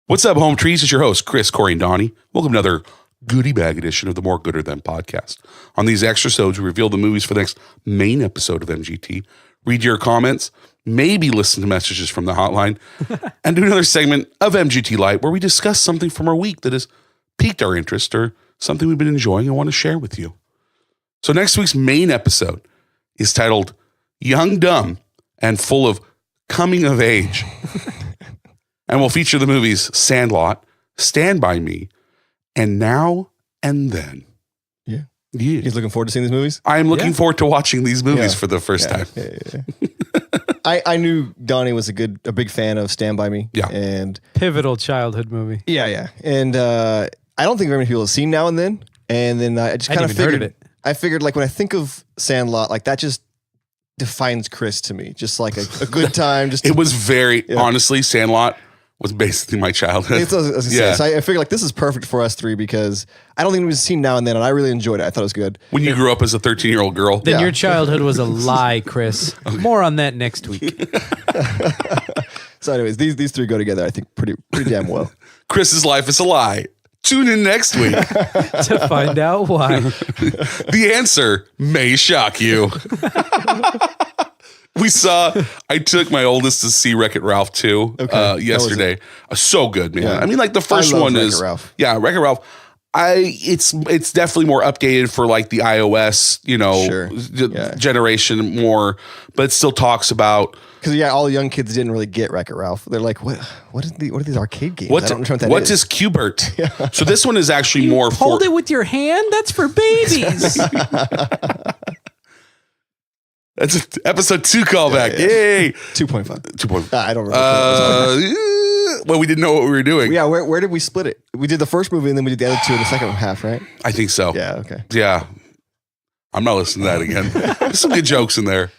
What's up, home trees? It's your host, Chris, Corey, and Donnie. Welcome to another goodie bag edition of the More Gooder Than podcast. On these extra episodes, we reveal the movies for the next main episode of MGT, read your comments, maybe listen to messages from the hotline, and do another segment of MGT Light where we discuss something from our week that has piqued our interest or something we've been enjoying and want to share with you. So next week's main episode is titled Young, Dumb, and Full of Coming of Age. And we'll feature the movies Sandlot, Stand By Me, and Now and Then. Yeah. He's looking forward to seeing these movies? I am looking forward to watching these movies for the first time. I knew Donnie was a big fan of Stand By Me. Yeah. And pivotal childhood movie. Yeah. And I don't think very many people have seen Now and Then. And then I just kind of figured it. I figured like when I think of Sandlot, like that just defines Chris to me. Just like a good time. It was very, honestly, Sandlot was basically my childhood. That's what I was gonna say. So I figured like this is perfect for us three because I don't think we've seen Now and Then, and I really enjoyed it. I thought it was good. When you grew up as a 13-year-old girl. Then your childhood was a lie, Chris. Okay. More on that next week. So anyways, these three go together, I think, pretty damn well. Chris's life is a lie. Tune in next week to find out why. The answer may shock you. I took my oldest to see Wreck-It Ralph 2 yesterday. So good, man. Yeah. I mean, like the first one is, Wreck-It Ralph. It's definitely more updated for like the iOS, generation more, but it still talks about. Because all the young kids didn't really get Wreck-It Ralph. They're like, what are these arcade games? I don't know what is Q*bert? So this one is actually more for. Hold it with your hand? That's for babies. That's episode 2 callback. Yay. 2.5. 2.5. I don't remember. Well, we didn't know what we were doing. Yeah, where did we split it? We did the first movie and then we did the other two in the second half, right? I think so. Yeah, okay. Yeah. I'm not listening to that again. There's some good jokes in there.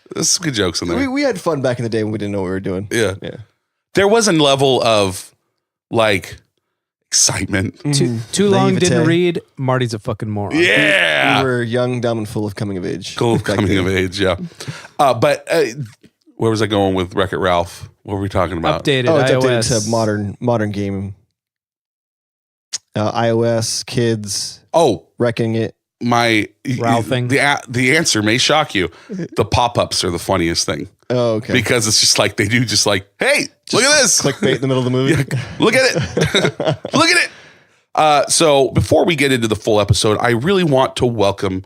We had fun back in the day when we didn't know what we were doing. Yeah. There was a level of like excitement. Too long, didn't read. Marty's a fucking moron. Yeah. We were young, dumb, and full of coming of age. Full of coming of age, yeah. But where was I going with Wreck-It Ralph? What were we talking about? Updated it's iOS. updated to modern gaming. iOS, kids. Oh. Wrecking it. Ralphing. The answer may shock you. The pop-ups are the funniest thing. Oh, okay. Because it's just like, they do just like, hey, look at this. Clickbait in the middle of the movie. Look at it. Look at it. So before we get into the full episode, I really want to welcome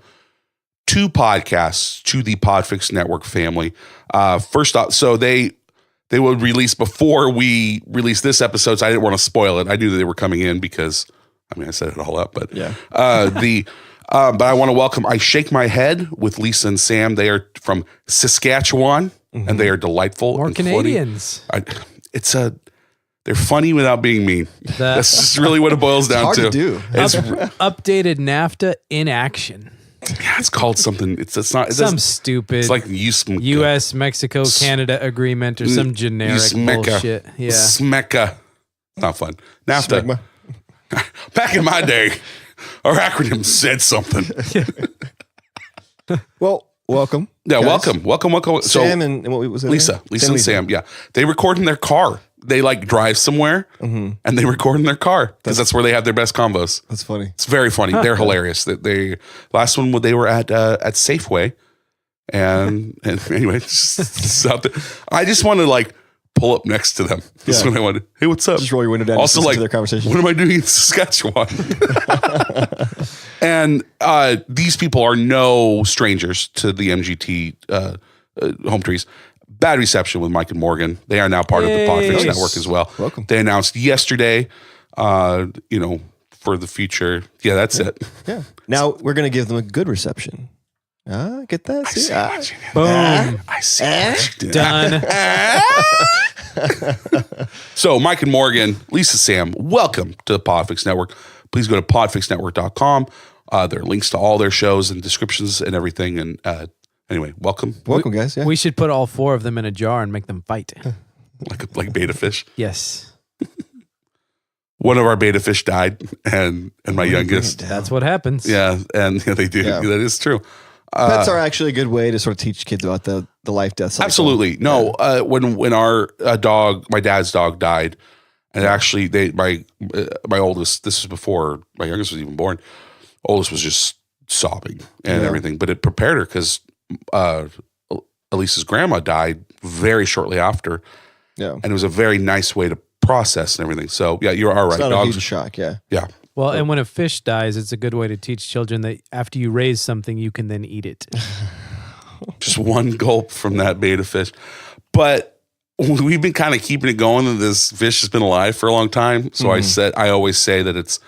2 podcasts to the Podfix Network family. First off, so they would release before we released this episode, so I didn't want to spoil it. I knew that they were coming in because, I set it all up, but but I want to welcome I Shake My Head with Lisa and Sam. They are from Saskatchewan, and they are delightful. More and Canadians. They're funny without being mean. That's just really what it boils down hard to do. Updated NAFTA in action. Yeah, it's called something. It's not some stupid. It's like U.S. Mexico Canada agreement or some generic bullshit. Yeah, SMECA. Not fun. NAFTA. Smegma. Back in my day, our acronym said something. Well, welcome. Yeah, guys. Welcome. Sam and what was it? Lisa and Sam. Yeah, they record in their car. They like drive somewhere and they record in their car because that's where they have their best combos. That's funny. It's very funny. They're hilarious. They last one they were at Safeway, and anyway, I just want to like pull up next to them. That's what I wanted. Hey, what's up? Just roll your window down. Also, like, their conversation. What am I doing in Saskatchewan? And these people are no strangers to the MGT home trees. Bad reception with Mike and Morgan. They are now part of the Podfix Network as well. Welcome. They announced yesterday, for the future. Yeah, that's it. Yeah. Now we're going to give them a good reception. Get that? See? Boom. I see what you did. Done. So Mike and Morgan, Lisa, Sam, welcome to the Podfix Network. Please go to podfixnetwork.com. There are links to all their shows and descriptions and everything. And anyway, welcome. Welcome, guys. Yeah. We should put all 4 of them in a jar and make them fight. like beta fish. Yes. One of our beta fish died, and my youngest. That's what happens. Yeah, and they do. Yeah. That is true. Pets are actually a good way to sort of teach kids about the life death cycle. Absolutely. No, when our dog, my dad's dog, died, And actually, my oldest, this is before my youngest was even born, oldest was just sobbing and everything. But it prepared her because Elisa's grandma died very shortly after. Yeah. And it was a very nice way to process and everything. So, yeah, you're all right. It's not a huge shock, yeah. Yeah. Well, and when a fish dies, it's a good way to teach children that after you raise something, you can then eat it. Just one gulp from that beta fish. But we've been kind of keeping it going that this fish has been alive for a long time. So I always say that it's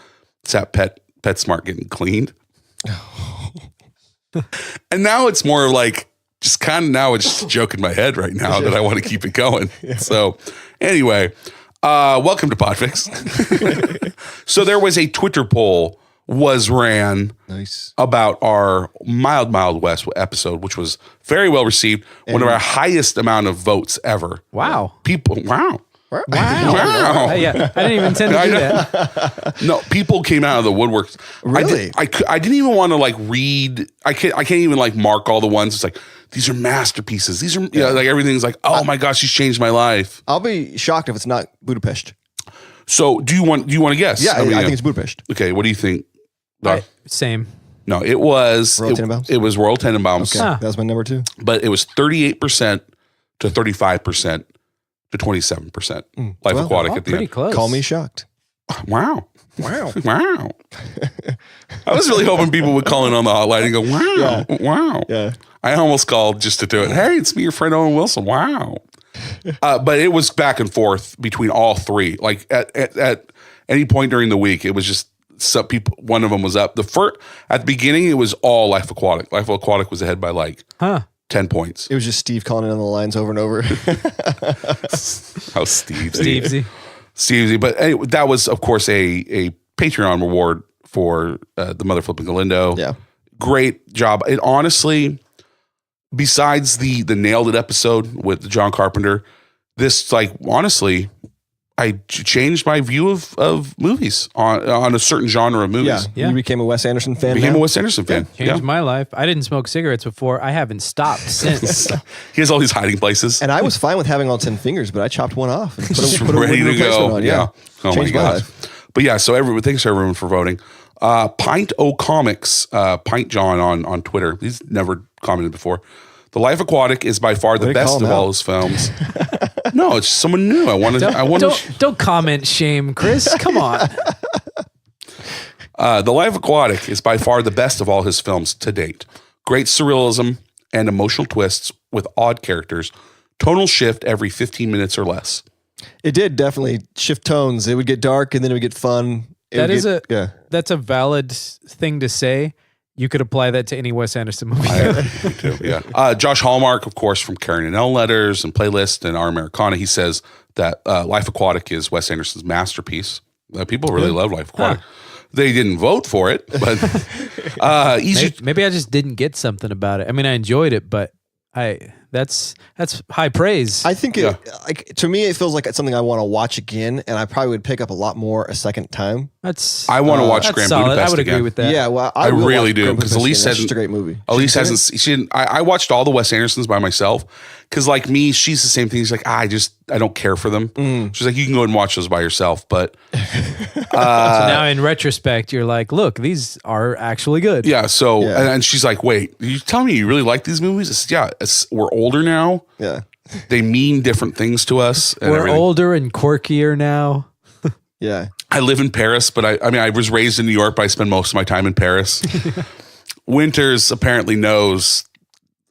at PetSmart getting cleaned. And now it's more like just kind of now it's just a joke in my head right now that I want to keep it going. Yeah. So anyway, welcome to Podfix. So there was a Twitter poll ran about our Mild West episode, which was very well received. And one of our highest amount of votes ever. Wow. Wow. Yeah, I didn't even intend to do that. No, people came out of the woodworks. Really? I didn't even want to like read. I can't even like mark all the ones. It's like, these are masterpieces. These are like everything's like, oh my gosh, she's changed my life. I'll be shocked if it's not Budapest. So do you want to guess? Yeah, I think it's Budapest. Okay, what do you think? Same. No, it was Royal Tenenbaums? It was Royal Tenenbaums. Okay, that was my number 2. But it was 38% to 35% to 27%. Life Aquatic at the pretty end. Close. Call me shocked. Wow. Wow. I was really hoping people would call in on the hotline and go, wow, wow. Yeah. I almost called just to do it. Hey, it's me, your friend Owen Wilson. Wow. But it was back and forth between all three. Like at any point during the week, it was just some people. One of them was up. At the beginning, it was all Life Aquatic. Life Aquatic was ahead by 10 points. It was just Steve calling in on the lines over and over. How Stevesy. But anyway, that was, of course, a Patreon reward for the Mother Flipping Galindo. Yeah. Great job. It honestly, besides the Nailed It episode with John Carpenter, this, like, honestly, I changed my view of movies on a certain genre of movies. Yeah. You became a Wes Anderson fan. Became a Wes Anderson fan. Changed my life. I didn't smoke cigarettes before. I haven't stopped since. He has all these hiding places. And I was fine with having all 10 fingers, but I chopped one off and put a ready to go. On. Yeah. Oh Changed my my God. life. But yeah, so thanks everyone for voting. Pint O Comics, Pint John on Twitter. He's never commented before. The Life Aquatic is by far the best of all his films. No, it's someone new. Don't comment shame, Chris. Come on. The Life Aquatic is by far the best of all his films to date. Great surrealism and emotional twists with odd characters. Tonal shift every 15 minutes or less. It did definitely shift tones. It would get dark and then it would get fun. That's a valid thing to say. You could apply that to any Wes Anderson movie. Me too, yeah. Josh Hallmark, of course, from Karen and L Letters and Playlist and Our Americana, he says that Life Aquatic is Wes Anderson's masterpiece. People really love Life Aquatic. They didn't vote for it, but maybe I just didn't get something about it. I mean, I enjoyed it, but that's high praise. I think to me it feels like it's something I want to watch again, and I probably would pick up a lot more a second time. I want to watch Grand solid. Budapest I would again. agree with that. Yeah, well, I really do because Elise hasn't. It's a great movie. Elise hasn't. She didn't. I watched all the Wes Andersons by myself because, like me, she's the same thing. She's like, I don't care for them. She's like, you can go and watch those by yourself. But so now, in retrospect, you're like, look, these are actually good. Yeah. So and she's like, wait, you tell me you really like these movies? I said, we're older now. Yeah. They mean different things to us. We're older and quirkier now. Yeah. I live in Paris, but I was raised in New York, but I spend most of my time in Paris. Winters apparently knows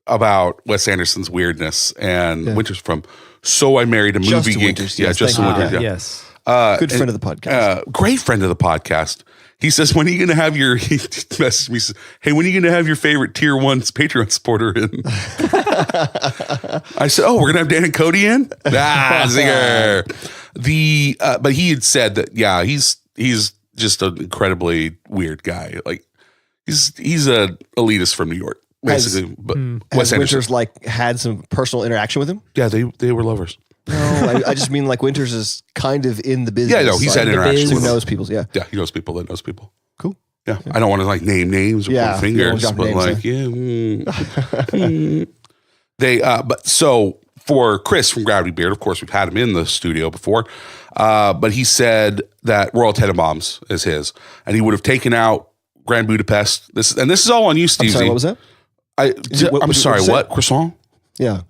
about Wes Anderson's weirdness, and Winters from So I Married a Movie Geek. Winters, yes, Justin Winters. Yes. Good friend of the podcast. Great friend of the podcast. He says, when are you going to have he messaged me, says, hey, when are you going to have your favorite tier 1 Patreon supporter in? I said, oh, we're going to have Dan and Cody in? Zinger. But he had said that, he's just an incredibly weird guy. Like he's a elitist from New York, basically. But Wes Winters had some personal interaction with him? Yeah, they were lovers. No, I just mean Winters is kind of in the business. Yeah, no, he's had interaction with He knows people, yeah. Yeah, he knows people that knows people. Cool. Yeah, I don't want to name names or point fingers, but but so for Chris from Gravity Beard, of course, we've had him in the studio before. But he said that Royal Tenenbaums is his, and he would have taken out Grand Budapest. This is all on you, Steve. I'm sorry, what was that? I'm sorry, what? Croissant? Yeah.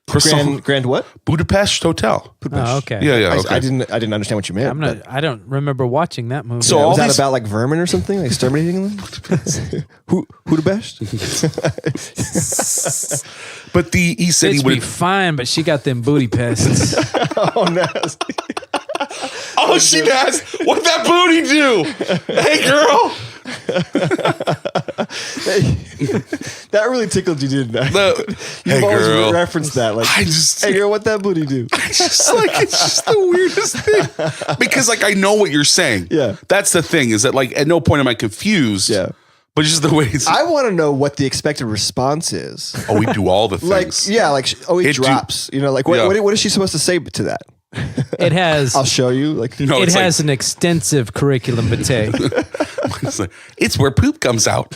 Croissant. Grand what? Budapest Hotel. Oh, okay. Yeah. I Okay. didn't understand what you meant. I don't remember watching that movie. So was all that these- about like vermin or something? Like exterminating them? who the best? But he said he It'd be would. fine, but she got them booty pests. Oh, nasty. Oh, she does. What that booty do? Hey, girl. That really tickled you, didn't it? Hey, You've always girl. referenced that. Like, I just. hey, girl, what that booty do? It's just the weirdest thing. Because like I know what you're saying. Yeah. That's the thing, is that like at no point am I confused. Yeah. But just the way it's I want to know what the expected response is. oh, we do all the Like, things. yeah, like, he It do- drops. You know, like, what, Yeah. what is she supposed to say to that? It has I'll show you. Like, No, it it's has an extensive curriculum vitae. it's where poop comes out.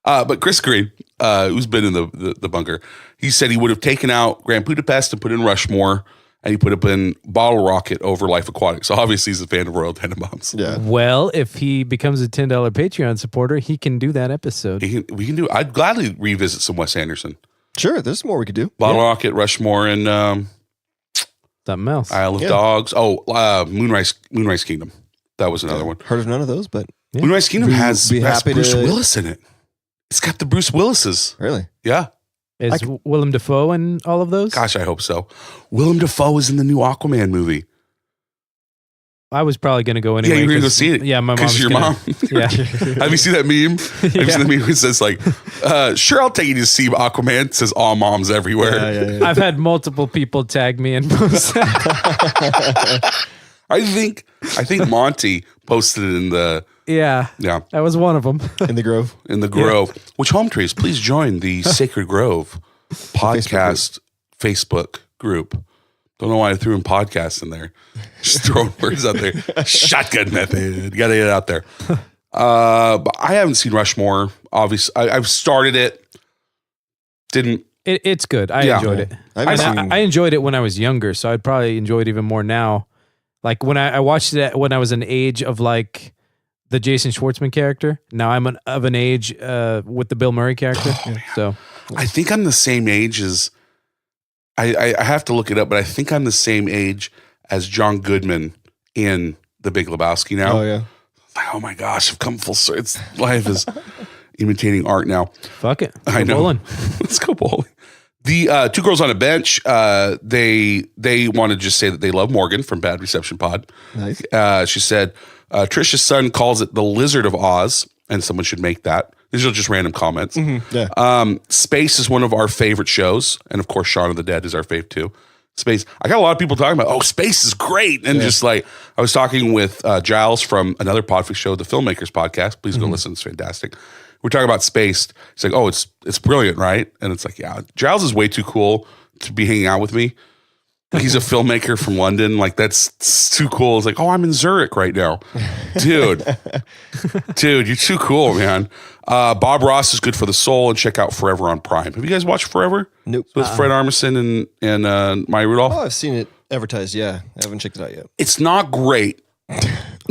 But Chris Green, who's been in the bunker, he said he would have taken out Grand Budapest and put in Rushmore, and he put up in Bottle Rocket over Life Aquatic. So obviously he's a fan of Royal Tenenbaums. yeah. Well, if he becomes a $10 Patreon supporter, he can do that episode. We can do. I'd gladly revisit some Wes Anderson. Sure, there's more we could do. Bottle Rocket, Rushmore, and Something else. Isle of Yeah. Dogs. Oh, Moonrise Kingdom. That was another one. Heard of none of those, but Yeah. Moonrise Kingdom has be happy Bruce to- Willis in it. It's got the Bruce Willises. really. Yeah. Is Willem Dafoe in all of those? Gosh, I hope so. Willem Dafoe is in the new Aquaman movie. I was probably going to go anyway. Yeah, you're gonna go 'cause- see it. Yeah, my mom's Because your gonna- mom. Yeah. Have you seen that meme? Have you seen the meme? It says like, "Sure, I'll take you to see Aquaman." It says all moms everywhere. Yeah. I've had multiple people tag me and post that. I think Monty posted it in the Yeah, that was one of them. In the Grove. Grove. Which home trees? Please join the Sacred Grove podcast Facebook group. Don't know why I threw in podcast in there. Just throwing words out there. Shotgun method. Got to get it out there. But I haven't seen Rushmore. Obviously, I've started it. Didn't. It's good. I Yeah. enjoyed it. I I enjoyed it when I was younger, so I'd probably enjoy it even more now. Like when I watched it when I was an age of like the Jason Schwartzman character. Now I'm of an age with the Bill Murray character. So I think I'm the same age as. I have to look it up, but I think I'm the same age as John Goodman in The Big Lebowski now. Oh yeah. Like, oh my gosh, I've come full circle. Life is imitating art now. fuck it. I We're know. bowling. Let's go bowling. The Two Girls on a Bench, they want to just say that they love Morgan from Bad Reception Pod. Nice. She said, Trisha's son calls it the Lizard of Oz, and someone should make that. These are just random comments. Yeah. Space is one of our favorite shows. And of course, Shaun of the Dead is our fave too. Space. I got a lot of people talking about, Space is great. And just like, I was talking with Giles from another Podfix show, the Filmmakers Podcast. Please go listen. It's fantastic. We're talking about Space. He's like, it's brilliant, right? And it's like, yeah, Giles is way too cool to be hanging out with me. He's a filmmaker from London. Like, that's too cool. It's like, I'm in Zurich right now. Dude, you're too cool, man. Bob Ross is good for the soul, and check out Forever on Prime. Have you guys watched Forever? Nope. With Fred Armisen and Maya Rudolph? Oh, I've seen it advertised. Yeah, I haven't checked it out yet. It's not great.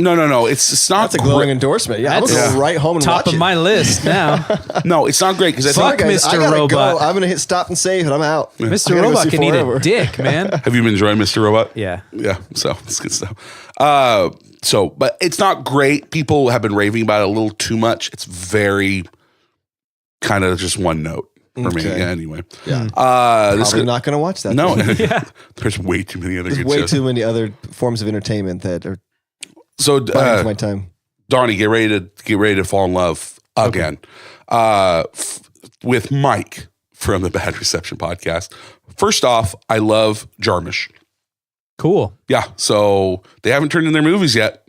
No. It's not That's a glowing endorsement. Yeah, I'm gonna That's go right home and Top watch of it. my list now. No, it's not great because I Fuck think. Guys, I Mr. gotta Robot. Go. I'm gonna hit stop and save, and I'm out. I Mr. gotta go Robot see can eat Forever. a dick, man. Have you been enjoying Mr. Robot? Yeah. Yeah, so it's good stuff. But it's not great. People have been raving about it a little too much. It's very kind of just one note for me. Okay. Yeah, anyway. Yeah. This Probably not gonna watch that. no, then. there's way too many other There's good way shows. too many other forms of entertainment that are So, buying my time. Donnie, get ready to fall in love again with Mike from the Bad Reception Podcast. First off, I love Jarmusch. Cool. Yeah, so they haven't turned in their movies yet.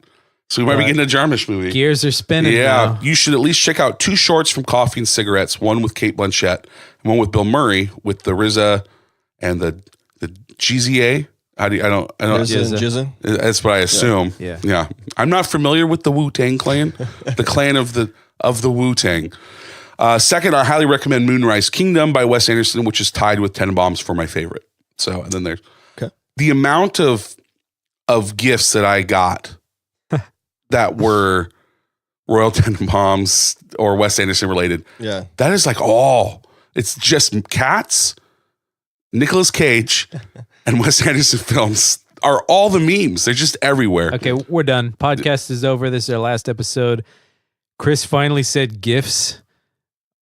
So we might be getting a Jarmusch movie. Gears are spinning Yeah, now. you should at least check out 2 shorts from Coffee and Cigarettes, one with Kate Blanchett and one with Bill Murray with the RZA and the GZA. I don't Jizza. That's what I assume. Yeah. I'm not familiar with the Wu-Tang clan, the clan of the Wu-Tang. Second, I highly recommend Moonrise Kingdom by Wes Anderson, which is tied with Tenenbaums for my favorite. So, and then there's the amount of gifts that I got that were Royal Tenenbaums or Wes Anderson related. Yeah. That is like all. It's just Cats, Nicolas Cage, and Wes Anderson films are all the memes. They're just everywhere. Okay, we're done. Podcast is over. This is our last episode. Chris finally said gifts.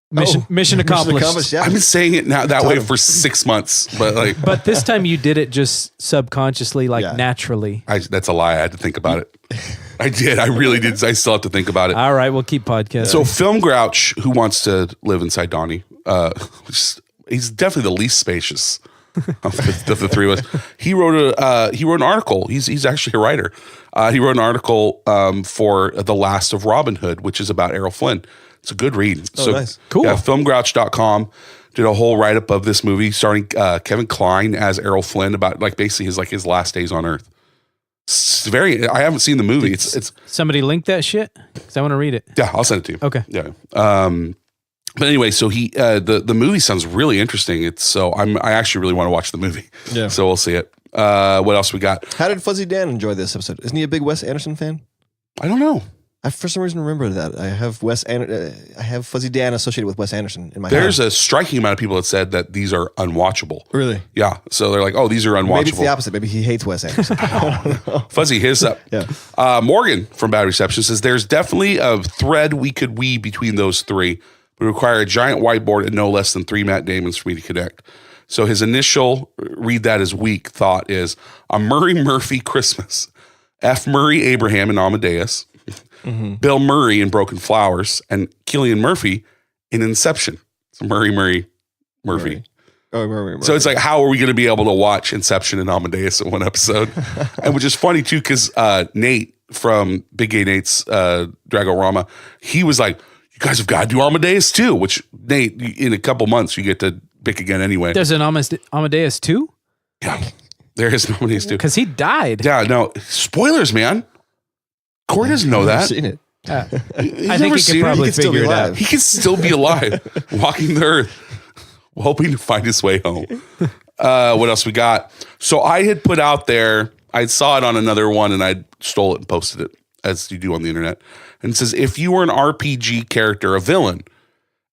Mission accomplished. Yeah. I've been saying it now that way for 6 months, but like, But this time you did it just subconsciously, like naturally. that's a lie. I had to think about it. I did. I really did. I still have to think about it. All right, we'll keep podcasting. So Film Grouch, who wants to live inside Donnie, he's definitely the least spacious of the three of us. He wrote an article. He's actually a writer. He wrote an article for The Last of Robin Hood, which is about Errol Flynn. It's a good read. Oh, nice. Cool. Yeah, filmgrouch.com did a whole write-up of this movie starring Kevin Kline as Errol Flynn about like basically his last days on Earth. It's I haven't seen the movie. It's somebody link that shit because I want to read it. yeah, I'll send it to you. Okay. Yeah. But anyway, so the movie sounds really interesting. I actually really want to watch the movie. Yeah. So we'll see it. What else we got? How did Fuzzy Dan enjoy this episode? Isn't he a big Wes Anderson fan? I don't know. I for some reason remember that. I have Fuzzy Dan associated with Wes Anderson in my There's head. a striking amount of people that said that these are unwatchable. Really? Yeah. So they're like, oh, these are unwatchable. Maybe it's the opposite. Maybe he hates Wes Anderson. Fuzzy, hit us up. Yeah. Morgan from Bad Reception says there's definitely a thread we could weave between those three, but require a giant whiteboard and no less than 3 Matt Damons for me to connect. So his initial read that as weak thought is a Murray Murphy Christmas, F. Murray Abraham in Amadeus, Bill Murray in Broken Flowers, and Cillian Murphy in Inception. So Murray Murphy. Murray. So it's like, how are we going to be able to watch Inception and Amadeus in one episode? And which is funny too, because Nate from Big Gay Nate's Dragorama, he was like, you guys have got to do Amadeus too, which Nate, in a couple months, you get to pick again anyway. There's an Amadeus too? Yeah, there is an Amadeus too. Because he died. Yeah, no, spoilers, man. Corey doesn't know I've that. seen it. I think he could probably figure it out. He can still be alive, walking the earth, hoping to find his way home. What else we got? So I had put out there, I saw it on another one and I stole it and posted it, as you do on the internet. And it says, if you were an RPG character, a villain,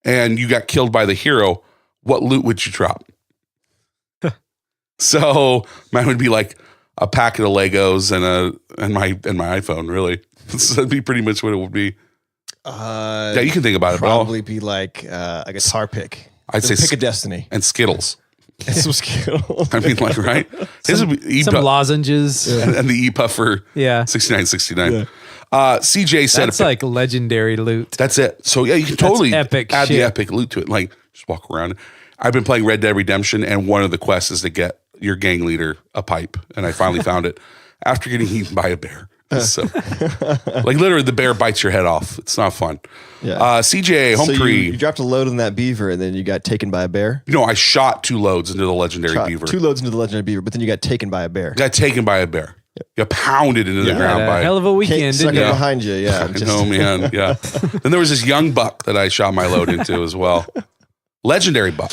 and you got killed by the hero, what loot would you drop? So mine would be like a packet of Legos and my iPhone, really. So that'd be pretty much what it would be. Yeah, you can think about it. Probably be like a guitar pick. I'd say pick a destiny and Skittles. and some Skittles. I mean, like, right? His would be Some lozenges. and the E-Puff for Yeah. $69.69. Yeah. CJ said That's like legendary loot. that's it. So yeah, you can totally epic add shit. the epic loot to it. Like just walk around. I've been playing Red Dead Redemption, and one of the quests is to get your gang leader a pipe, and I finally found it after getting eaten by a bear. So, like literally, the bear bites your head off. It's not fun. Yeah. CJ So Humphrey. you dropped a load on that beaver, and then you got taken by a bear. No, I shot 2 loads into the legendary beaver. 2 loads into the legendary beaver, but then you got taken by a bear. Got taken by a bear. You pounded into the ground Had by a hell of a weekend, Snuck didn't up you? behind you, yeah. I know, man. Yeah. Then there was this young buck that I shot my load into as well. Legendary buck.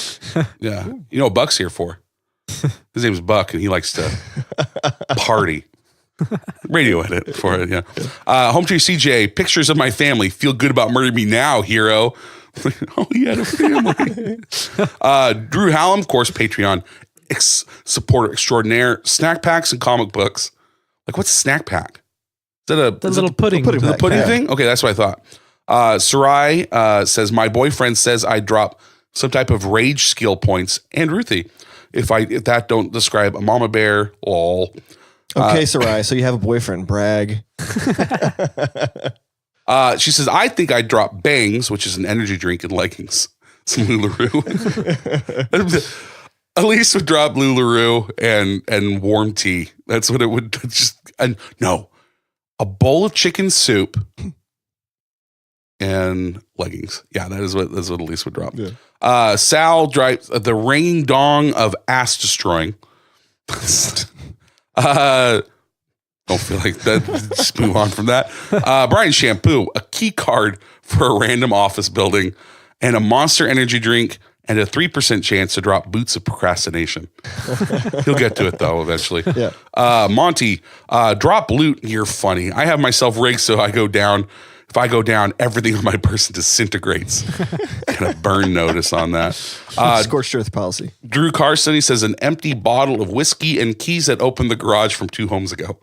Yeah. You know what Buck's here for? His name's Buck, and he likes to party. Radio edit for it, yeah. Home Tree CJ, pictures of my family. Feel good about Murder Me Now, hero. Oh, he had a family. Drew Hallam, of course, Patreon supporter extraordinaire. Snack packs and comic books. Like, what's a snack pack? Is that The little pudding. pudding the pack, pudding yeah. thing? Okay, that's what I thought. Sarai says, my boyfriend says I drop some type of rage skill points. And Ruthie, if that don't describe a mama bear, lol. Okay, Sarai, so you have a boyfriend. Brag. She says, I think I'd drop Bangs, which is an energy drink, and leggings. Some LuLaRoe. Elise would drop LuLaRoe and warm tea. That's what it would just. And no, a bowl of chicken soup and leggings. Yeah, that's what Elise would drop. Yeah. Sal drives the ringing dong of ass destroying. Don't feel like that. Just move on from that. Brian Shampoo, a key card for a random office building, and a Monster energy drink and a 3% chance to drop boots of procrastination. He'll get to it though eventually. Yeah. Monty, drop loot. You're funny. I have myself rigged so I go down. If I go down, everything on my person disintegrates. Kind of burn notice on that. Scorched earth policy. Drew Carson, he says, an empty bottle of whiskey and keys that opened the garage from 2 homes ago.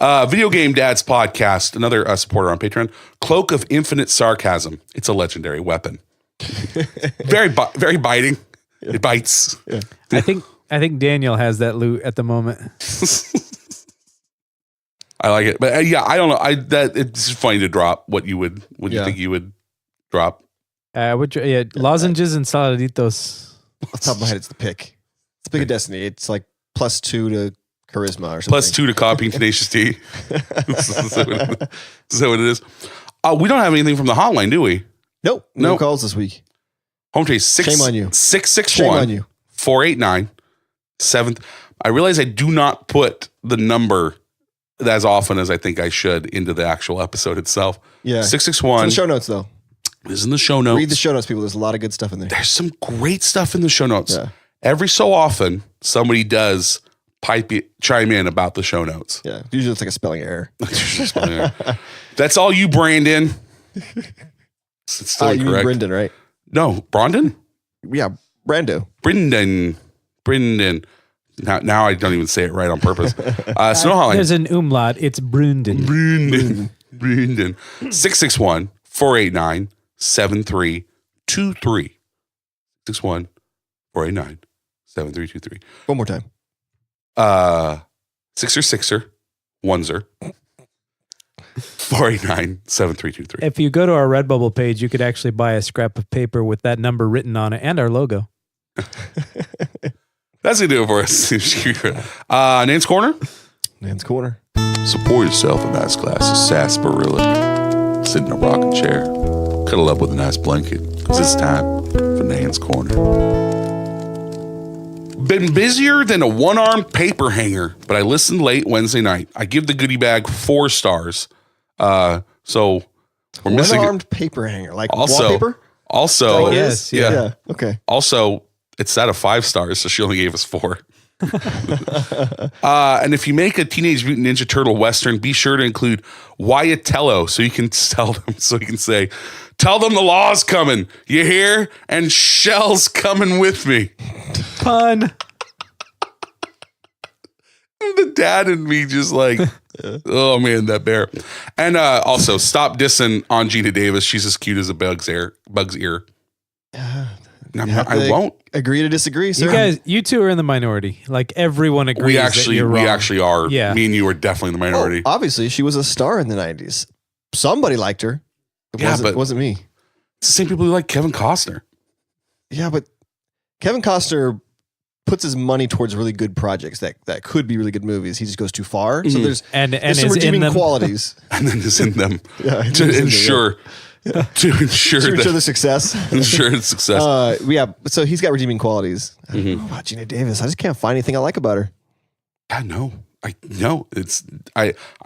Video Game Dads Podcast, another supporter on Patreon. Cloak of Infinite Sarcasm. It's a legendary weapon. Very biting. Yeah. It bites. Yeah. I think Daniel has that loot at the moment. I like it, but yeah, I don't know. It's funny to drop what you would. What do you think you would drop? Lozenges and saladitos. Off the top of my head, it's the pick. It's the pick of destiny. It's like +2 to charisma or something. +2 to copying Tenacious D. Is that what it is? We don't have anything from the hotline, do we? Nope. No calls this week. Home Chase 6. Shame on you. 661. Shame on you. 489 7th. I realize I do not put the number as often as I think I should into the actual episode itself. Yeah. 661. It's in the show notes though. Is in the show notes. Read the show notes, people. There's a lot of good stuff in there. There's some great stuff in the show notes. Yeah. Every so often, somebody does chime in about the show notes. Yeah. Usually it's like a spelling error. That's all you, Brandon. It's still you mean Brendan, right? No, Brandon? Yeah, Brando. Brendan. Now I don't even say it right on purpose. There's an umlaut. It's Brendan. Brendan. 661-489-7323. 661-489-7323. One more time. Sixer, oneser. 489-7323. If you go to our Redbubble page, you could actually buy a scrap of paper with that number written on it and our logo. That's going to do it for us. Nan's Corner? Nan's Corner. Support yourself a nice glass of sarsaparilla. Sit in a rocking chair. Cuddle up with a nice blanket. Because it's time for Nan's Corner. Been busier than a one-armed paper hanger, but I listened late Wednesday night. I give the goodie bag 4 stars. So we're missing one-armed paper hanger, like also, wallpaper? Also, yes, yeah. Okay. Also, it's out of 5 stars, so she only gave us 4. And if you make a Teenage Mutant Ninja Turtle Western, be sure to include Wyatello so you can tell them, so you can say, tell them the law's coming. You hear? And Shell's coming with me. Pun. The dad and me just like, oh man, that bear. And also, stop dissing on Gina Davis. She's as cute as a bug's ear. I won't agree to disagree, sir. You two are in the minority. Like everyone agrees. We actually are. Yeah. Me and you are definitely in the minority. Obviously, she was a star in the 90s. Somebody liked her. It wasn't me. It's the same people who like Kevin Costner. Yeah, but Kevin Costner puts his money towards really good projects that could be really good movies. He just goes too far. So there's some redeeming qualities. And then is in them. Yeah, to ensure. Yeah. To ensure the success. Ensure its success. Yeah, so he's got redeeming qualities. I don't know about Gina Davis. I just can't find anything I like about her. I know. I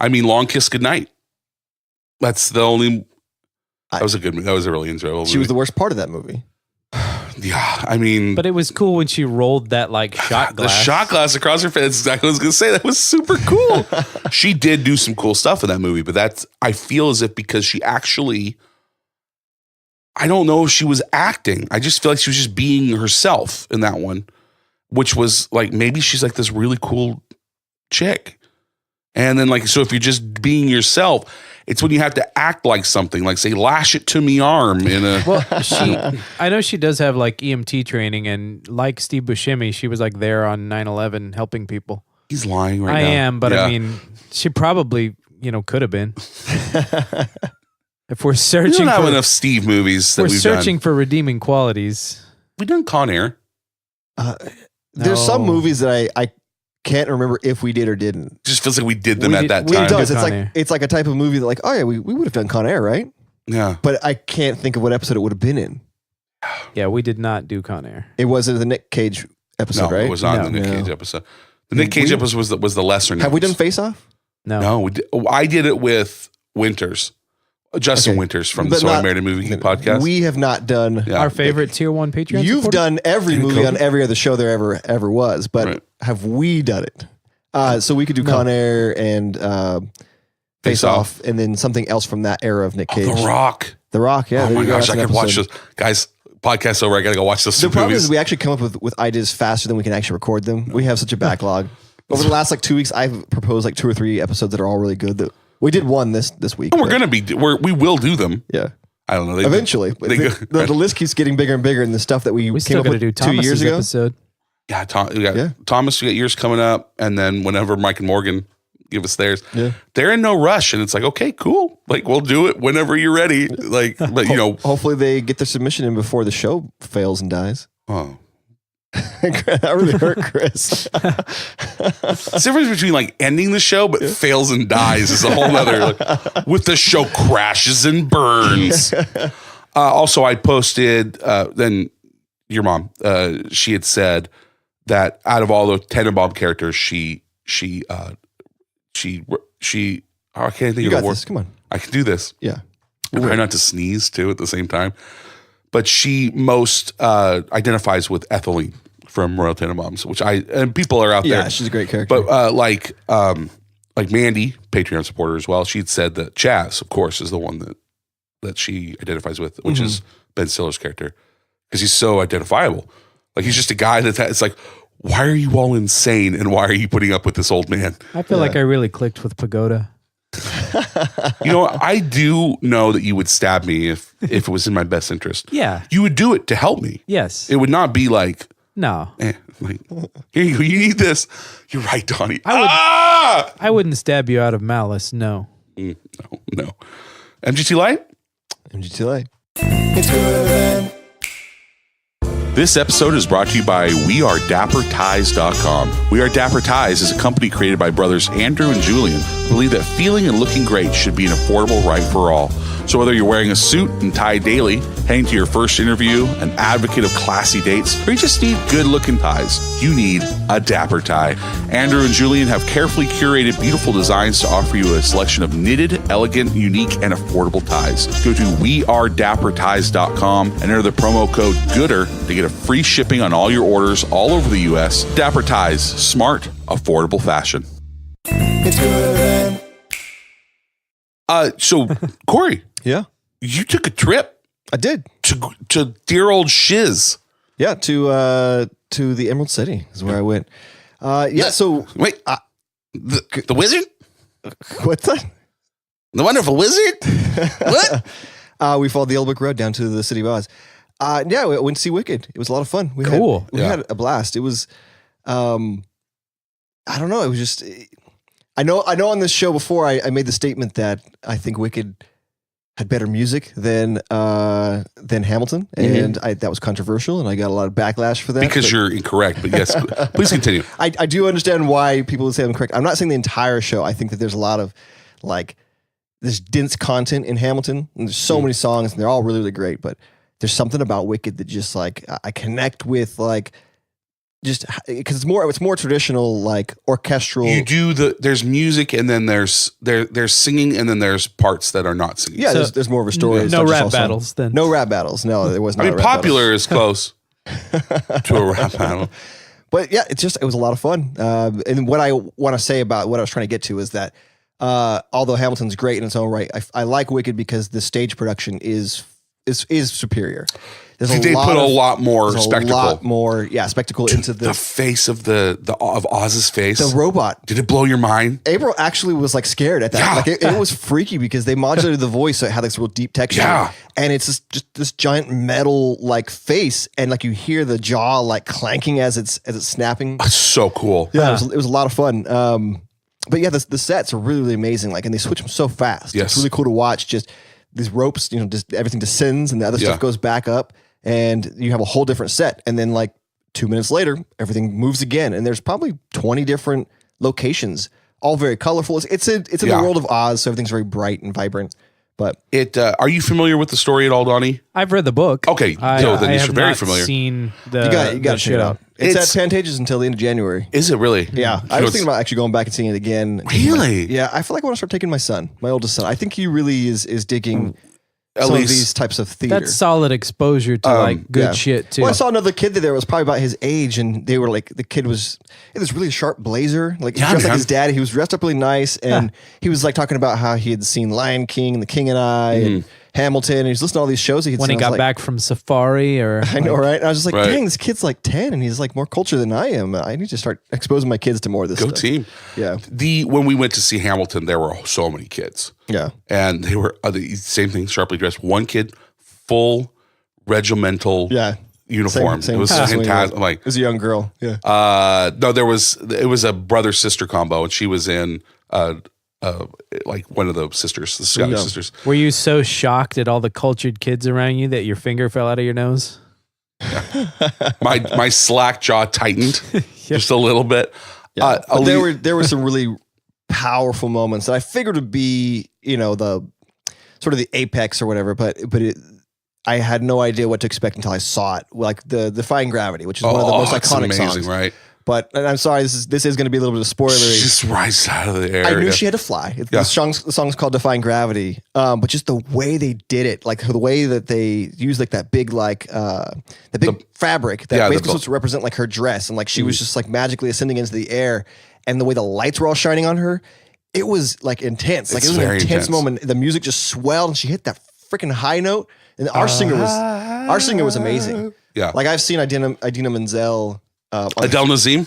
mean, Long Kiss Goodnight. That's the only. That was a good movie. That was a really enjoyable movie. She was the worst part of that movie. Yeah, I mean, but it was cool when she rolled that like shot glass. The shot glass across her face. That's exactly what I was going to say. That was super cool. She did do some cool stuff in that movie, but I feel as if because she actually, I don't know if she was acting. I just feel like she was just being herself in that one, which was like, maybe she's like this really cool chick. And then like, so if you're just being yourself, it's when you have to act like something, like say, lash it to me arm in a. Well, I know she does have like EMT training, and like Steve Buscemi, she was like there on 9/11 helping people. He's lying right now. I am, but I mean, she probably, could have been. If we're searching, we don't have enough Steve movies that we've searching for redeeming qualities. We've done Con Air. There's some movies that I can't remember if we did or didn't. It just feels like we did them at that time. It does. It's like a type of movie that like, oh yeah, we would have done Con Air, right? Yeah. But I can't think of what episode it would have been in. Yeah, we did not do Con Air. It wasn't the Nick Cage episode, right? It was not the Nick Cage episode. The Nick Cage episode was the lesser known. Have we done Face Off? No. No, we did. I did it with Winters. Justin Winters from the So I Married a Movie Geek podcast. We have not done our favorite tier 1 Patreon. You've done every movie on every other show there ever was, but have we done it? So we could do Con Air and Face Off, and then something else from that era of Nick Cage. The Rock. The Rock, yeah. Oh my gosh, I could watch this. Guys, podcast over. I got to go watch this. The problem is we actually come up with ideas faster than we can actually record them. We have such a backlog. Over the last 2 weeks, I've proposed 2 or 3 episodes that are all really good. That we did one this week. And we will do them. Yeah. I don't know. Eventually. The list keeps getting bigger and bigger, and the stuff that we came up with do 2 years ago. Episode. Yeah, Thomas, we got yours coming up, and then whenever Mike and Morgan give us theirs, they're in no rush, and it's like, okay, cool. Like, we'll do it whenever you're ready. Like, but hopefully they get their submission in before the show fails and dies. Oh. That really hurt Chris. The difference between ending the show but fails and dies is a whole nother with the show crashes and burns. Also, I posted then your mom. She had said that out of all the Tenenbaum characters, she I can't think of the word. Come on, I can do this. Yeah, I try not to sneeze too at the same time. But she most identifies with Ethylene from Royal Tenenbaums, and people are out there. Yeah, she's a great character. But like Mandy, Patreon supporter as well, she'd said that Chaz, of course, is the one that she identifies with, which is Ben Stiller's character, because he's so identifiable. Like, he's just a guy it's like, why are you all insane, and why are you putting up with this old man? I feel like I really clicked with Pagoda. I do know that you would stab me if it was in my best interest. Yeah. You would do it to help me. Yes. It would not be like, no. Like, here you go, you need this. You're right, Donnie. I wouldn't stab you out of malice, no. No. MGT Light? MGT Light. It's good. This episode is brought to you by WeAreDapperTies.com. We Are Dapper Ties is a company created by brothers Andrew and Julian who believe that feeling and looking great should be an affordable right for all. So whether you're wearing a suit and tie daily, heading to your first interview, an advocate of classy dates, or you just need good-looking ties, you need a Dapper Tie. Andrew and Julian have carefully curated beautiful designs to offer you a selection of knitted, elegant, unique, and affordable ties. Go to WeAreDapperTies.com and enter the promo code GOODER to get a free shipping on all your orders all over the U.S. Dapper Ties. Smart, affordable fashion. It's good. So, Corey. Yeah? You took a trip. I did. To dear old Shiz. Yeah, to the Emerald City is where I went. So... Wait, the wizard? What's that? The wonderful wizard? What? We followed the Yellow Brick Road down to the City of Oz. We went to see Wicked. It was a lot of fun. We had a blast. It was, I don't know. It was just, I know on this show before I made the statement that I think Wicked had better music than Hamilton, and that was controversial, and I got a lot of backlash for that. Because you're incorrect, but yes, please continue. I do understand why people would say I'm correct. I'm not saying the entire show. I think that there's a lot of there's dense content in Hamilton, and there's so many songs, and they're all really, really great, but there's something about Wicked that just I connect with just because it's more traditional, orchestral. You do there's music, and then there's singing, and then there's parts that are not singing. Yeah, there's more of a story. No rap battles then. No rap battles. No, there was not. I mean, popular is close to a rap battle. But yeah, it was a lot of fun. And what I want to say about what I was trying to get to is that although Hamilton's great in its own right, I like Wicked because the stage production is superior. They put a lot more spectacle. A lot more, spectacle into the face of of Oz's face. The robot. Did it blow your mind? April actually was scared at that. Yeah. It was freaky because they modulated the voice so it had this real deep texture. Yeah. And it's just this giant metal face, and you hear the jaw clanking as it's snapping. That's so cool. Yeah, it was a lot of fun. But yeah, the sets are really, really amazing. And they switch them so fast. Yes. It's really cool to watch. Just these ropes, just everything descends and the other stuff goes back up, and you have a whole different set. And then 2 minutes later, everything moves again. And there's probably 20 different locations, all very colorful. It's in the world of Oz, so everything's very bright and vibrant. But Are you familiar with the story at all, Donnie? I've read the book. Okay, then you're very familiar. Seen the you got to check it out. It's at Pantages until the end of January. Is it really? Yeah, I was thinking about actually going back and seeing it again. Really? Yeah, I feel like I want to start taking my oldest son. I think he really is digging some of these types of theater. That's solid exposure to like good shit too. Well, I saw another kid there was probably about his age, and they were like, the kid was in this really sharp blazer, like dressed like his dad. He was dressed up really nice, and he was like talking about how he had seen Lion King and The King and I and Hamilton, and he was listening to all these shows. When he got back from Safari, or I know, right? And I was just like, dang, this kid's like 10, and he's like more cultured than I am. I need to start exposing my kids to more of this. Go stuff. team. Yeah. When we went to see Hamilton, there were so many kids. Yeah. And they were the same thing, sharply dressed. One kid, full regimental uniform. Same it was fantastic. I'm like, it was a young girl. Yeah. No, it was a brother sister combo, and she was in like one of the sisters, the Scottish sisters. Were you so shocked at all the cultured kids around you that your finger fell out of your nose? My slack jaw tightened just a little bit. Yeah. There were some really powerful moments that I figured would be, the sort of the apex or whatever, but I had no idea what to expect until I saw it, like the Defying Gravity, which is one of the most iconic songs. Right? But and I'm sorry, this is going to be a little bit of spoiler. She just rises out of the air. I knew she had to fly. The song's called Defying Gravity, but just the way they did it, like the way that they used like that big fabric that basically supposed to represent like her dress, and like she was just like magically ascending into the air, and the way the lights were all shining on her, it was like intense. Like it was an intense moment. The music just swelled, and she hit that freaking high note. And our singer was amazing. Yeah, like I've seen Idina Menzel. Adele Nazim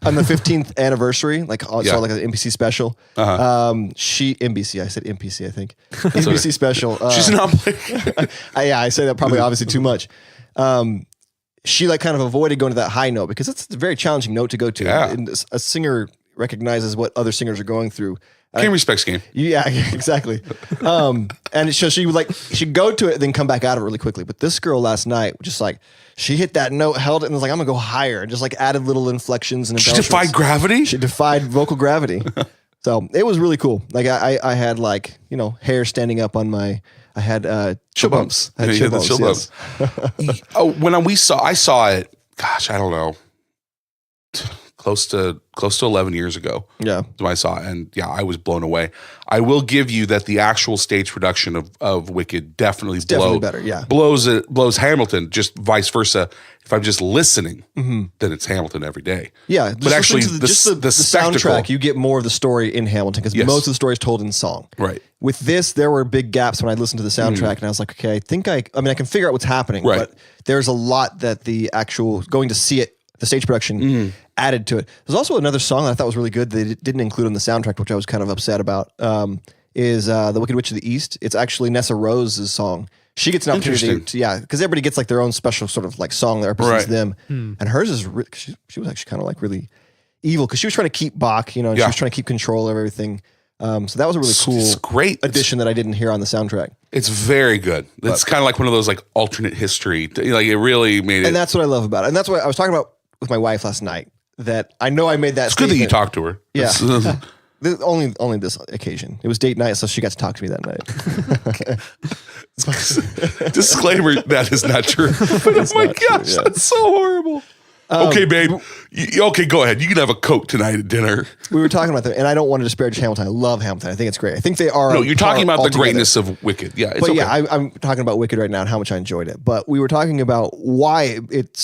on the 15th anniversary, like an NBC special. NBC. I said NPC. I think NBC special. She's not playing. I say that probably obviously too much. She like kind of avoided going to that high note because it's a very challenging note to go to. Yeah. And a singer recognizes what other singers are going through. Game respects game. Yeah, exactly. And so she'd go to it, then come back out of it really quickly. But this girl last night, just like, she hit that note, held it, and was like, I'm gonna go higher, and just like added little inflections and embellishments. She defied gravity? She defied vocal gravity. So it was really cool. Like I had like, hair standing up on I had chill bumps. I had chill bumps. Yes. I saw it, gosh, I don't know. Close to 11 years ago. Yeah. When I saw it. And yeah, I was blown away. I will give you that the actual stage production of Wicked definitely better. Yeah. blows Hamilton, just vice versa. If I'm just listening, then it's Hamilton every day. Yeah. But actually the soundtrack, you get more of the story in Hamilton because most of the story is told in song. Right. With this, there were big gaps when I listened to the soundtrack and I was like, okay, I can figure out what's happening, but there's a lot that the actual going to see it, the stage production added to it. There's also another song that I thought was really good that they didn't include on the soundtrack, which I was kind of upset about, is The Wicked Witch of the East. It's actually Nessa Rose's song. She gets an opportunity to, because everybody gets like their own special sort of like song that represents them. And hers is, she was actually kind of like really evil because she was trying to keep Bach, and she was trying to keep control of everything. So that was a really cool great addition that I didn't hear on the soundtrack. It's very good. It's kind of like one of those like alternate history. Like it really made it. And that's what I love about it. And that's what I was talking about with my wife last night. That I know I made that. It's good that you talked to her. Yeah. Only this occasion. It was date night, so she got to talk to me that night. Disclaimer: that is not true. But oh my gosh, that's so horrible. Okay, babe. Okay, go ahead. You can have a Coke tonight at dinner. We were talking about that, and I don't want to disparage Hamilton. I love Hamilton. I think it's great. I think they are. No, you're talking about the greatness of Wicked. Yeah, it's I'm talking about Wicked right now and how much I enjoyed it. But we were talking about why it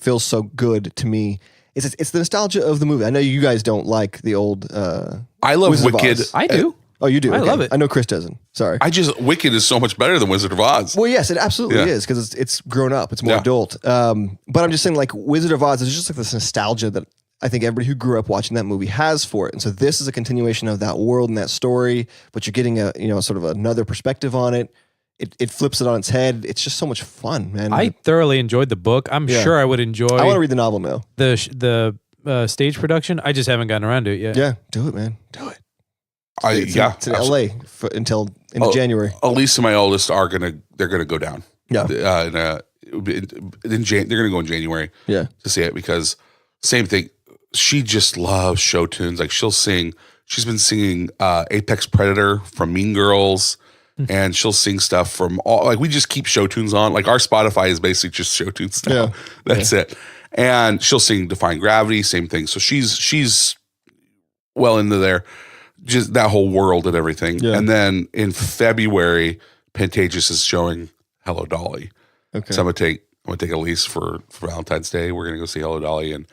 feels so good to me. It's the nostalgia of the movie. I know you guys don't like the old. I love Wizard Wicked. I do. Oh, you do? I love it. I know Chris doesn't. Sorry. Wicked is so much better than Wizard of Oz. Well, yes, it absolutely is because it's grown up. It's more adult. But I'm just saying, like Wizard of Oz is just like this nostalgia that I think everybody who grew up watching that movie has for it. And so this is a continuation of that world and that story, but you're getting a sort of another perspective on it. It flips it on its head. It's just so much fun, man. I thoroughly enjoyed the book. I'm sure I would enjoy. I want to read the novel now. The stage production. I just haven't gotten around to it yet. Yeah, do it, man. Do it. It's in LA until January. Elise and my oldest they're gonna go down. Yeah. They're gonna go in January. Yeah. To see it because same thing. She just loves show tunes. Like she'll sing. She's been singing Apex Predator from Mean Girls. and she'll sing stuff from all, like we just keep show tunes on. Like our Spotify is basically just show tunes now. Yeah. That's it. And she'll sing Defying Gravity, same thing. So she's well into there, just that whole world and everything. Yeah. And then in February, Pantages is showing Hello Dolly. Okay. So I'm gonna take Elise for Valentine's Day. We're gonna go see Hello Dolly, and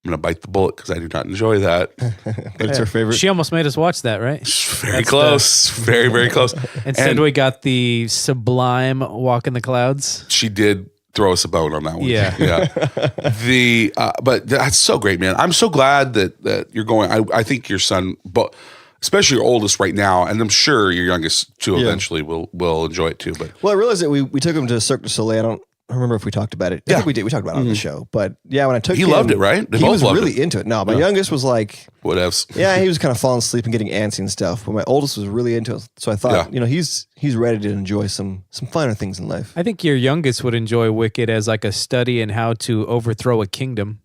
I'm gonna bite the bullet because I do not enjoy that. But it's her favorite. She almost made us watch that, right? Very close, very very close. Instead, And we got the sublime Walk in the Clouds. she did throw us a bone on that one. Yeah. yeah. But that's so great, man. I'm so glad that you're going. I think your son, but especially your oldest right now, and I'm sure your youngest too eventually will enjoy it too. But Well, I realized that we took him to Cirque du Soleil. I don't remember if we talked about it. I think we did. We talked about it on the show. But yeah, when I took he him, loved it, right? They he both was loved really into it. No, my youngest was like, whatevs. yeah, he was kind of falling asleep and getting antsy and stuff. But my oldest was really into it. So I thought, he's ready to enjoy some finer things in life. I think your youngest would enjoy Wicked as like a study in how to overthrow a kingdom.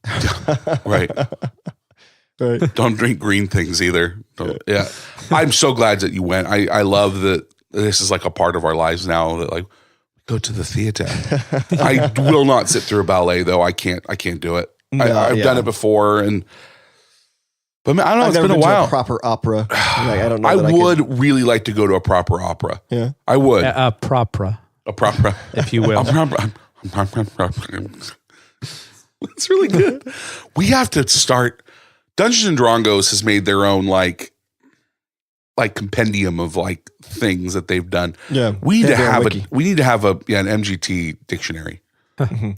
Right. Right. Don't drink green things either. Yeah. I'm so glad that you went. I love that this is like a part of our lives now that like go to the theater. I will not sit through a ballet though. I can't do it. I've done it before but man, I don't know. I've It's never been a been to while. a proper opera. Like, I don't know. I that would really like to go to a proper opera. Yeah. I would. Propra, A proper, if you will. It's really good. We have to start. Dungeons and Dragons has made their own like compendium of like things that they've done. Yeah. We need They to have have their an MGT dictionary.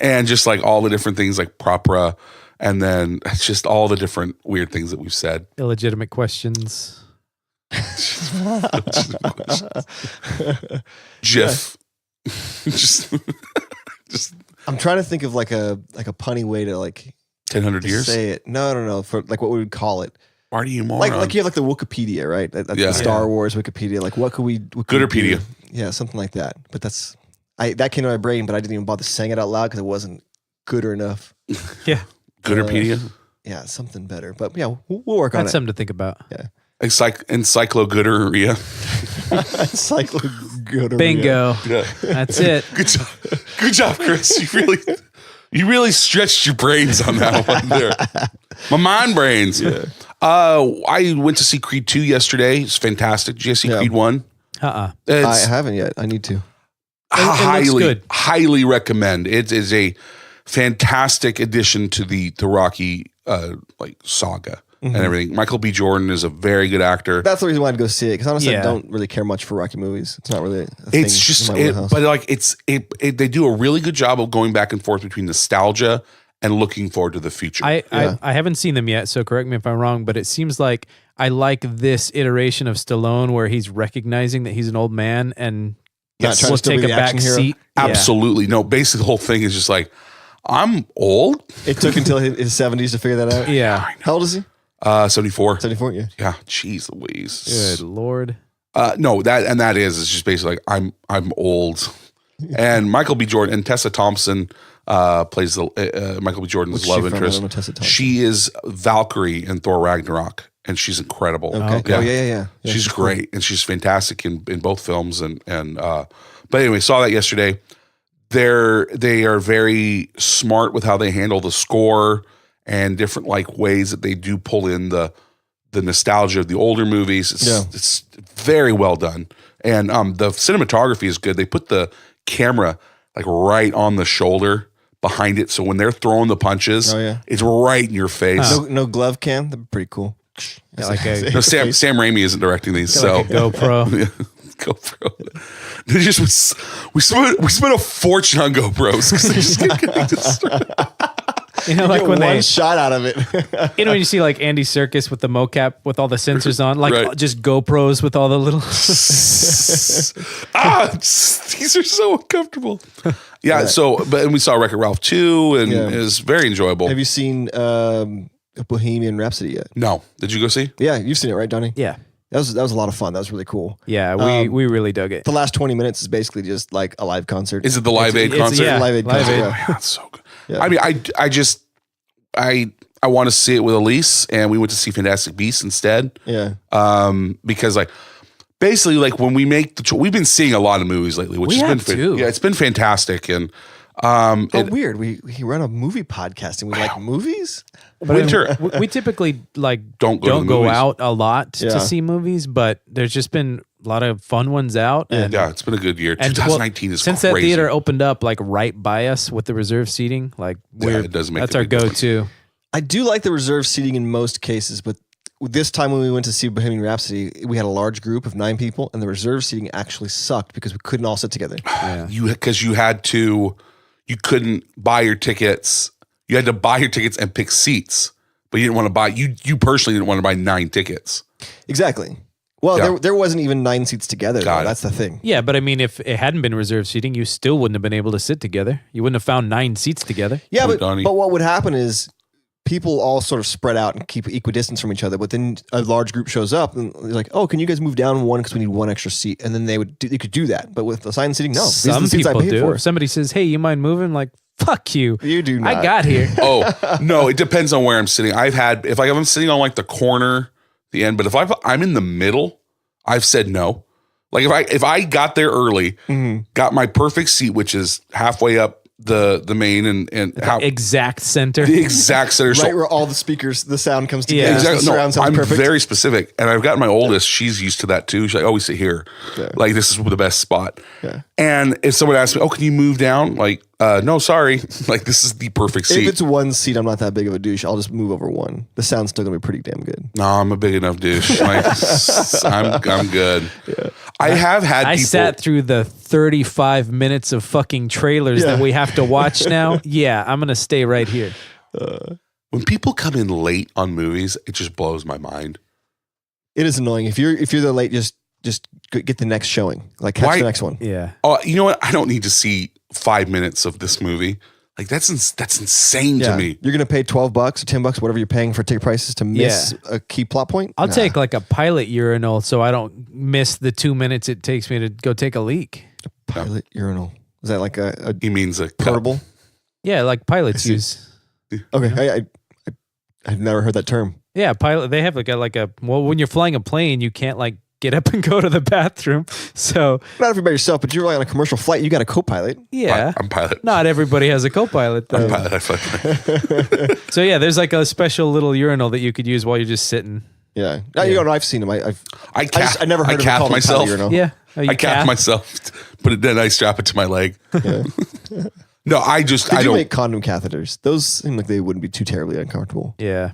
And just like all the different things like propera, and then it's just all the different weird things that we've said. Illegitimate questions. GIF. just I'm trying to think of like a punny way to like 1000 to years. say it. No. For like what we would call it. Why do you moron? Like you have like the Wikipedia, right? The Star Wars Wikipedia. Like what could we Gooderpedia. do? Yeah, something like that. But that came to my brain, but I didn't even bother saying it out loud because it wasn't good enough. Yeah. Gooderpedia. Yeah, something better. But yeah, we'll work on That's it. something to think about. Yeah. Encyclogooderia. Encyclogooderia. Bingo. Yeah. That's it. Good job, Chris. You really stretched your brains on that one there. My mind brains. Yeah. I went to see Creed 2 yesterday. It's fantastic. Did you see Creed 1? I It's haven't yet. I need to. highly recommend. It is a fantastic addition to the Rocky saga and everything. Michael B. Jordan is a very good actor. That's the reason why I'd go see it because honestly, I Yeah. don't really care much for Rocky movies. It's not really. A thing It's just, in my wheelhouse. but like they do a really good job of going back and forth between nostalgia and looking forward to the future. I haven't seen them yet, so correct me if I'm wrong, but it seems like I like this iteration of Stallone where he's recognizing that he's an old man and Not trying to will still take be a the back action hero? seat. Yeah. Absolutely. No, basically the whole thing is just like, I'm old. It took until his 70s to figure that out. Yeah. How old is he? 74. 74. Yeah. Yeah. Jeez Louise. Good Lord. No, it's just basically like I'm old. And Michael B. Jordan and Tessa Thompson plays the Michael B. Jordan's What's love she from? I interest. don't know Tessa Thompson. She is Valkyrie in Thor Ragnarok, and she's incredible. Okay. Oh, yeah. She's great, and she's fantastic in both films. And but anyway, saw that yesterday. They are very smart with how they handle the score and different like ways that they do pull in the nostalgia of the older movies. It's very well done, and the cinematography is good. They put the camera like right on the shoulder behind it, so when they're throwing the punches, it's right in your face. No glove cam. That'd be pretty cool. Yeah, like a No, Sam Raimi isn't directing these, so like a GoPro. GoPro. They just we spent a fortune on GoPros because they just keep getting destroyed. You know, like Get when one shot out of it. you know, when you see like Andy Serkis with the mocap with all the sensors on, like Right. just GoPros with all the little. These are so uncomfortable. Yeah. So, and we saw Wreck-It Ralph 2, and it was very enjoyable. Have you seen Bohemian Rhapsody yet? No, did you go see? Yeah, you've seen it, right, Donnie? Yeah. That was a lot of fun. That was really cool. Yeah. We really dug it. The last 20 minutes is basically just like a live concert. Is it the Live Aid It's- concert? yeah. Live Aid Live concert. Aid. Oh, Yeah. yeah, it's so good. Yeah. I mean, I want to see it with Elise, and we went to see Fantastic Beasts instead. Yeah. Because like basically like when we make we've been seeing a lot of movies lately, which has been too. Yeah, it's been fantastic. And weird. We run a movie podcast and we like movies. But winter. we typically like Don't go out a lot Yeah. to see movies, but there's just been a lot of fun ones out. And, Yeah, it's been a good year. and 2019 is since crazy. that theater opened up like right by us with the reserve seating, like it does make that's a our big difference. go-to. I do like the reserved seating in most cases, but this time when we went to see Bohemian Rhapsody, we had a large group of 9 people, and the reserved seating actually sucked because we couldn't all sit together. Yeah. You couldn't buy your tickets. You had to buy your tickets and pick seats, but you didn't want to buy. You personally didn't want to buy 9 tickets. Exactly. Well, Yeah. there wasn't even 9 seats together. Though. Got it. That's the thing. Yeah, but I mean, if it hadn't been reserved seating, you still wouldn't have been able to sit together. You wouldn't have found 9 seats together. Yeah, Oh, but Donnie. what would happen is people all sort of spread out and keep equidistance from each other. But then a large group shows up and they're like, "Oh, can you guys move down one because we need one extra seat?" And then they could do that. But with assigned seating, no. These are Some the seats I people paid do. for. If somebody says, "Hey, you mind moving?" Like, fuck you. You do not. I got here. Oh no, it depends on where I'm sitting. If I'm sitting on like the corner, the end, but if I'm in the middle, I've said no. Like if I got there early, got my perfect seat, which is halfway up the main and how Exact center. the exact center. Right where all the speakers, the sound comes together. Yeah. Exactly. The No, surround sounds I'm perfect. very specific, and I've got my oldest. She's used to that too. She's like, "Oh, we sit here. Like this is the best spot." Yeah. And if someone asks me, "Oh, can you move down?" Like, no, sorry. Like this is the perfect If seat. it's one seat, I'm not that big of a douche. I'll just move over one. The sound's still gonna be pretty damn good. No, I'm a big enough douche. Like, I'm good. I have had I people. sat through the 35 minutes of fucking trailers that we have to watch now. Yeah, I'm going to stay right here. When people come in late on movies, it just blows my mind. It is annoying. If you're there late, just get the next showing. Like catch Why- the next one. Yeah. Oh, you know what? I don't need to see 5 minutes of this movie. Like that's insane to me. You're gonna pay $12 or $10, whatever you're paying for ticket prices to miss a key plot point. I'll Nah. take like a pilot urinal so I don't miss the 2 minutes it takes me to go take a leak. pilot urinal. Is that like a He means a portable? Yeah, like pilots use. Okay, I've never heard that term. Yeah, pilot. They have like a well, when you're flying a plane, you can't like get up and go to the bathroom. So Not if you're by yourself, but you're like on a commercial flight. You got a co-pilot. yeah, I'm pilot. not everybody has a co-pilot though. I'm pilot. I fucking So yeah, there's like a special little urinal that you could use while you're just sitting. Yeah. No, you know, I've seen them. I never heard of it cath called a myself. pilot urinal. Yeah, oh, you I cap cath? myself, put it then I strap it to my leg. Yeah. No, I They do don't. make condom catheters. Those seem like they wouldn't be too terribly uncomfortable. Yeah.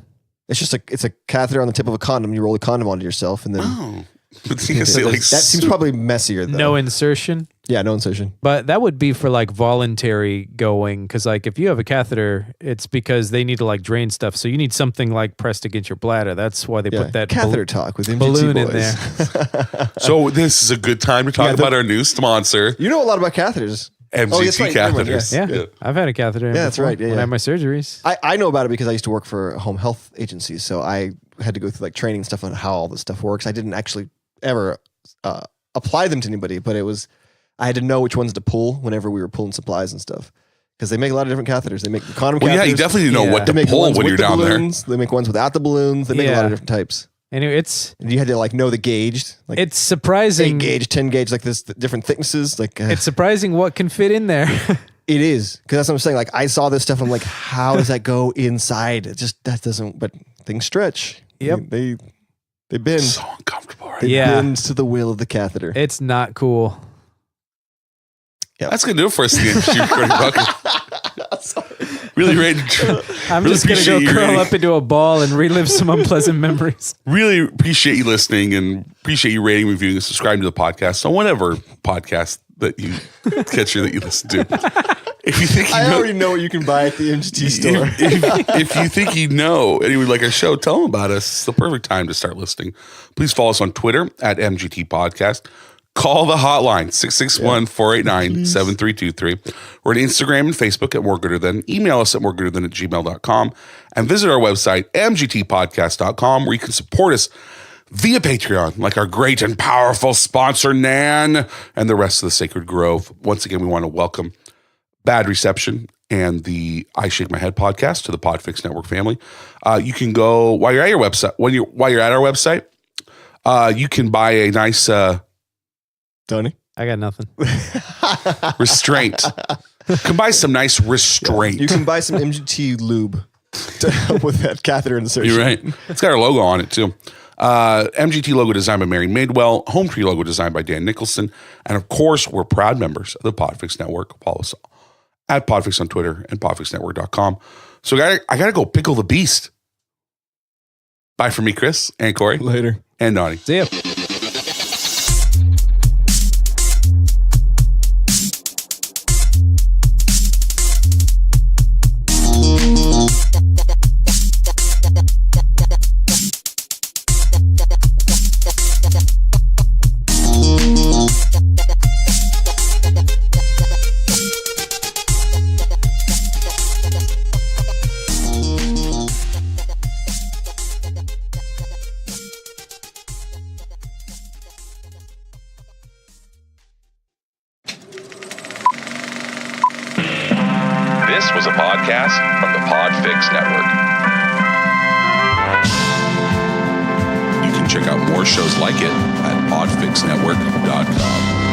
It's just it's a catheter on the tip of a condom. You roll the condom onto yourself, and then Oh, but you can say like that seems probably messier. Though. No insertion. Yeah, no incision. But that would be for like voluntary going, because like if you have a catheter, it's because they need to like drain stuff. So you need something like pressed against your bladder. That's why they Yeah. put that catheter talk with MGT balloon boys. in there. So this is a good time to talk Yeah, about our new sponsor, You know a lot about catheters. MGT Oh, that's right. Never mind, catheters. Yeah, I've had a catheter. Yeah, that's before right. Yeah, when yeah. I had my surgeries. I know about it because I used to work for a home health agency, so I had to go through like training stuff on how all this stuff works. I didn't actually ever apply them to anybody, but I had to know which ones to pull whenever we were pulling supplies and stuff. Because they make a lot of different catheters. They make the condom Well, catheters. yeah, you definitely know Yeah. what They to make pull ones when with you're the down there. balloons. They make ones without the balloons. They make a lot Yeah. of different types. Anyway, it's And you had to like know the gauge, like it's 8 surprising. gauge, 10 gauge, like this different thicknesses. Like It's surprising what can fit in there. it is, because that's what I'm saying. Like I saw this stuff, I'm like, how does that go inside? It just that doesn't. But things stretch. Yep. They bend. So uncomfortable. Right? They Yeah. bend to the will of the catheter. It's not cool. That's gonna do it for us. The recording bucket. Really ready to. I'm Really just gonna appreciate go you curl reading. up into a ball and relive some unpleasant memories. Really appreciate you listening and appreciate you rating, reviewing, and subscribing to the podcast on whatever podcast that you catcher that you listen to. If you think you I know, already know what you can buy at the MGT store. if you think you know anyone like our show, tell them about us. It's the perfect time to start listening. Please follow us on Twitter at MGT Podcast. Call the hotline, 661-489-7323. We're on Instagram and Facebook at More Gooder Than. Email us at moregooderthan@gmail.com. And visit our website, mgtpodcast.com, where you can support us via Patreon, like our great and powerful sponsor, Nan, and the rest of the Sacred Grove. Once again, we want to welcome Bad Reception and the I Shake My Head podcast to the Podfix Network family. You can go while you're at your website. While you're at our website, You can buy a nice Tony? I got nothing. restraint. You can buy some nice restraint. You can buy some MGT lube to help with that catheter insertion. You're right. It's got our logo on it too. MGT logo designed by Mary Madewell. Home Tree logo designed by Dan Nicholson. And of course, we're proud members of the Podfix Network. Follow us at Podfix on Twitter and podfixnetwork.com. So I got to go pickle the beast. Bye from me, Chris and Corey. Later. And Donnie. See ya. This was a podcast from the Podfix Network. You can check out more shows like it at podfixnetwork.com.